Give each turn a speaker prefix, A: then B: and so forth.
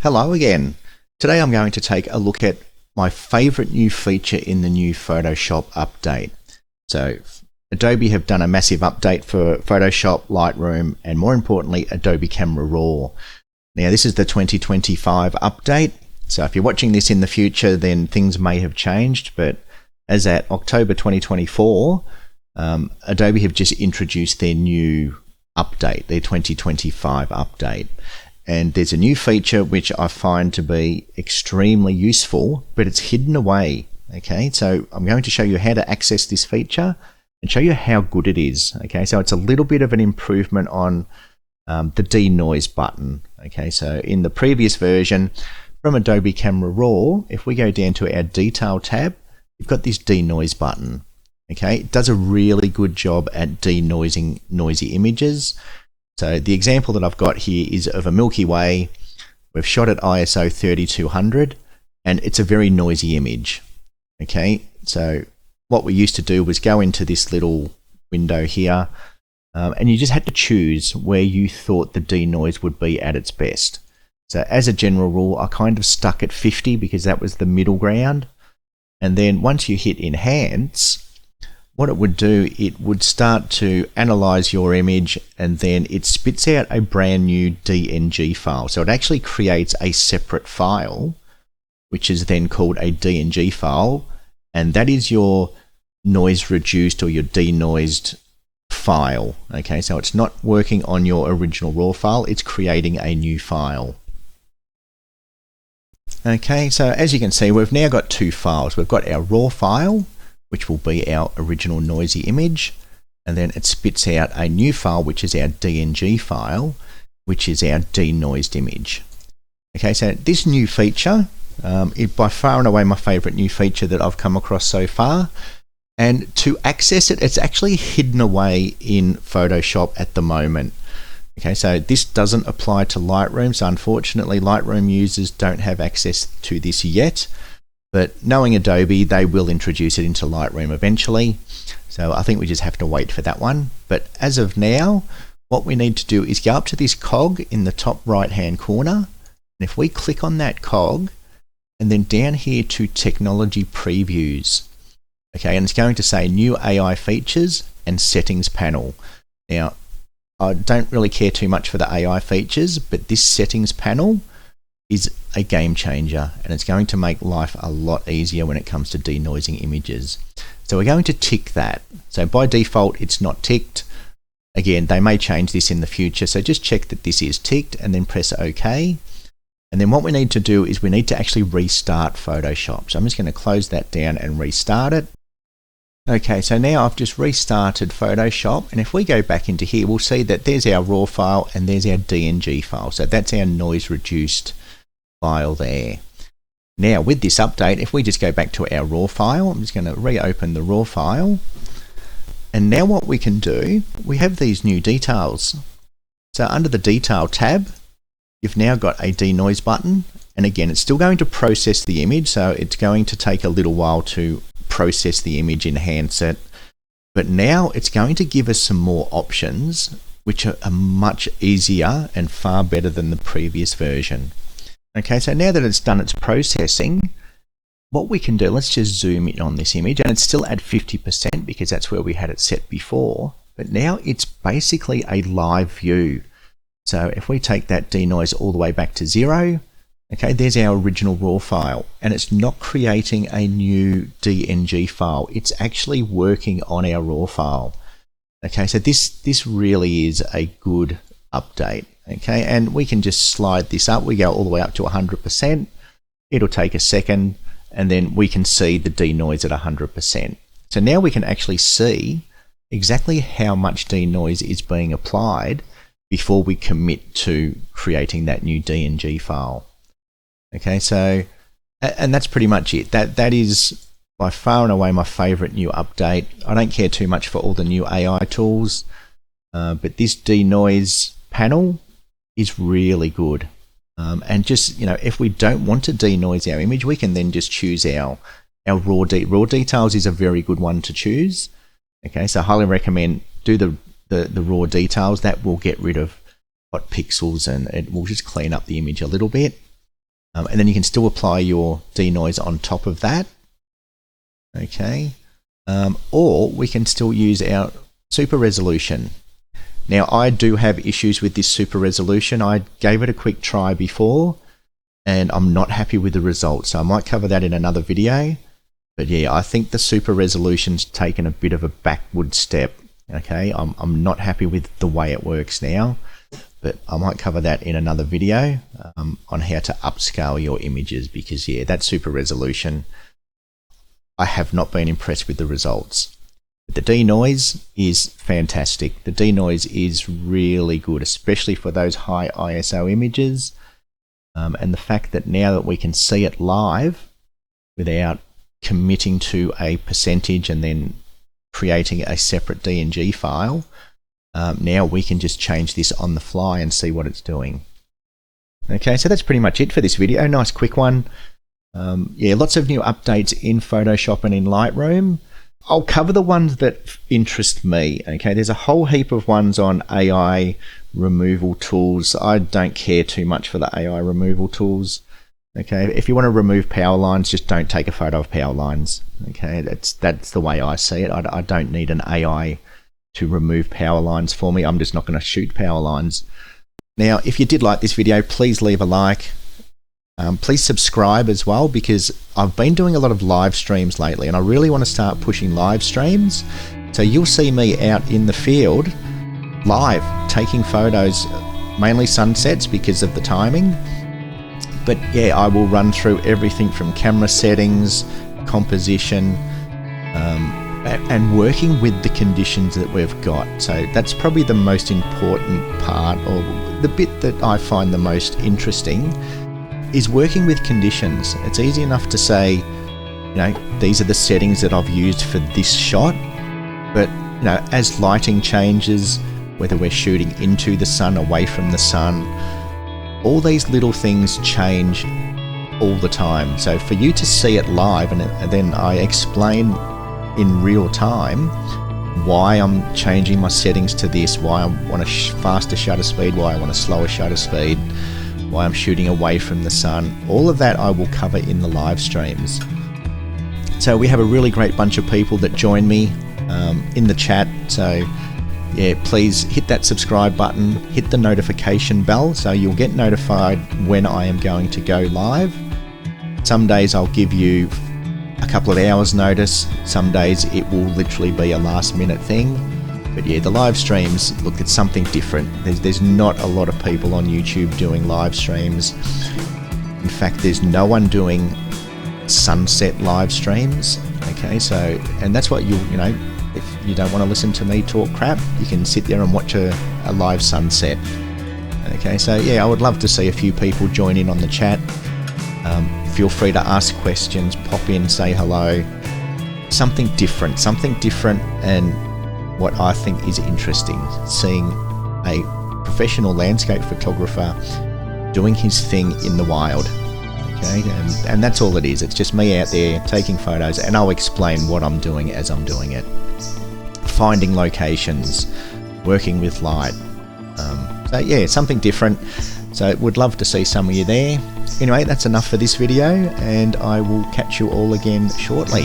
A: Hello again. Today I'm going to take a look at my favorite new feature in the new Photoshop update. So Adobe have done a massive update for Photoshop, Lightroom, and more importantly, Adobe Camera Raw. Now this is the 2025 update. So if you're watching this in the future, then things may have changed, but as at October 2024, Adobe have just introduced their new update, their 2025 update. And there's a new feature which I find to be extremely useful, but it's hidden away. Okay, so I'm going to show you how to access this feature and show you how good it is. Okay, so it's a little bit of an improvement on the Denoise button. Okay, so in the previous version from Adobe Camera Raw, if we go down to our Detail tab, you've got this Denoise button. Okay, it does a really good job at denoising noisy images. So the example that I've got here is of a Milky Way. We've shot at ISO 3200 and it's a very noisy image. Okay, so what we used to do was go into this little window here and you just had to choose where you thought the denoise would be at its best. So as a general rule, I kind of stuck at 50 because that was the middle ground. And then once you hit Enhance, what it would do, it would start to analyze your image and then it spits out a brand new DNG file. So it actually creates a separate file, which is then called a DNG file. And that is your noise reduced or your denoised file. Okay, so it's not working on your original RAW file, it's creating a new file. Okay, so as you can see, we've now got two files. We've got our RAW file, which will be our original noisy image, and then it spits out a new file, which is our DNG file, which is our denoised image. Okay, so this new feature is by far and away my favorite new feature that I've come across so far, and to access it, it's actually hidden away in Photoshop at the moment. Okay, so this doesn't apply to Lightroom, so unfortunately Lightroom users don't have access to this yet. But knowing Adobe, they will introduce it into Lightroom eventually. So I think we just have to wait for that one. But as of now, what we need to do is go up to this cog in the top right hand corner. And if we click on that cog and then down here to Technology Previews. Okay, and it's going to say New AI Features and Settings Panel. Now, I don't really care too much for the AI features, but this Settings Panel is a game changer and it's going to make life a lot easier when it comes to denoising images. So we're going to tick that. So by default it's not ticked. Again, they may change this in the future, so just check that this is ticked and then press OK. And then what we need to do is we need to actually restart Photoshop. So I'm just going to close that down and restart it. Okay, so now I've just restarted Photoshop, and if we go back into here, we'll see that there's our RAW file and there's our DNG file. So that's our noise reduced file there. Now with this update, if we just go back to our RAW file, I'm just going to reopen the RAW file. And now what we can do, we have these new details. So under the Detail tab, you've now got a denoise button. And again, it's still going to process the image, so it's going to take a little while to process the image, enhance it. But now it's going to give us some more options, which are much easier and far better than the previous version. Okay, so now that it's done its processing, what we can do, let's just zoom in on this image, and it's still at 50% because that's where we had it set before, but now it's basically a live view. So if we take that denoise all the way back to 0, okay, there's our original RAW file, and it's not creating a new DNG file, it's actually working on our RAW file. Okay, so this really is a good update. Okay, and we can just slide this up. We go all the way up to 100%. It'll take a second, and then we can see the denoise at 100%. So now we can actually see exactly how much denoise is being applied before we commit to creating that new DNG file. Okay, so, and that's pretty much it. That is by far and away my favorite new update. I don't care too much for all the new AI tools, but this denoise panel is really good. And just, if we don't want to denoise our image, we can then just choose our raw details is a very good one to choose. Okay, so I highly recommend do the raw details. That will get rid of hot pixels and it will just clean up the image a little bit. and then you can still apply your denoise on top of that. Okay, or we can still use our super resolution. Now, I do have issues with this super resolution. I gave it a quick try before, and I'm not happy with the results, so I might cover that in another video. But yeah, I think the super resolution's taken a bit of a backward step. Okay, I'm not happy with the way it works now, but I might cover that in another video on how to upscale your images, because yeah, that super resolution, I have not been impressed with the results. The denoise is fantastic. The denoise is really good, especially for those high ISO images. And the fact that now that we can see it live without committing to a percentage and then creating a separate DNG file, now we can just change this on the fly and see what it's doing. Okay, so that's pretty much it for this video. Nice quick one. Yeah, lots of new updates in Photoshop and in Lightroom. I'll cover the ones that interest me. Okay, there's a whole heap of ones on AI removal tools. I don't care too much for the AI removal tools. Okay, if you want to remove power lines, just don't take a photo of power lines. Okay, that's the way I see it. I don't need an AI to remove power lines for me. I'm just not going to shoot power lines. Now, if you did like this video, please leave a like. Please subscribe as well, because I've been doing a lot of live streams lately and I really want to start pushing live streams. So you'll see me out in the field live taking photos, mainly sunsets because of the timing. But yeah, I will run through everything from camera settings, composition, and working with the conditions that we've got. So that's probably the most important part, or the bit that I find the most interesting, is working with conditions. It's easy enough to say, you know, these are the settings that I've used for this shot, but you know, as lighting changes, whether we're shooting into the sun, away from the sun, all these little things change all the time. So for you to see it live, and then I explain in real time why I'm changing my settings to this, why I want a faster shutter speed, why I want a slower shutter speed, why I'm shooting away from the sun, all of that I will cover in the live streams. So we have a really great bunch of people that join me in the chat. So yeah, please hit that subscribe button, hit the notification bell so you'll get notified when I am going to go live. Some days I'll give you a couple of hours notice, some days it will literally be a last minute thing. But yeah, the live streams, look, it's something different. There's not a lot of people on YouTube doing live streams. In fact, there's no one doing sunset live streams. Okay, so, and that's what you know, if you don't want to listen to me talk crap, you can sit there and watch a live sunset. Okay, so yeah, I would love to see a few people join in on the chat. Feel free to ask questions, pop in, say hello. Something different, and what I think is interesting, seeing a professional landscape photographer doing his thing in the wild. Okay, and that's all it is. It's just me out there taking photos, and I'll explain what I'm doing as I'm doing it. Finding locations, working with light. So yeah, something different. So would love to see some of you there. Anyway, that's enough for this video, and I will catch you all again shortly.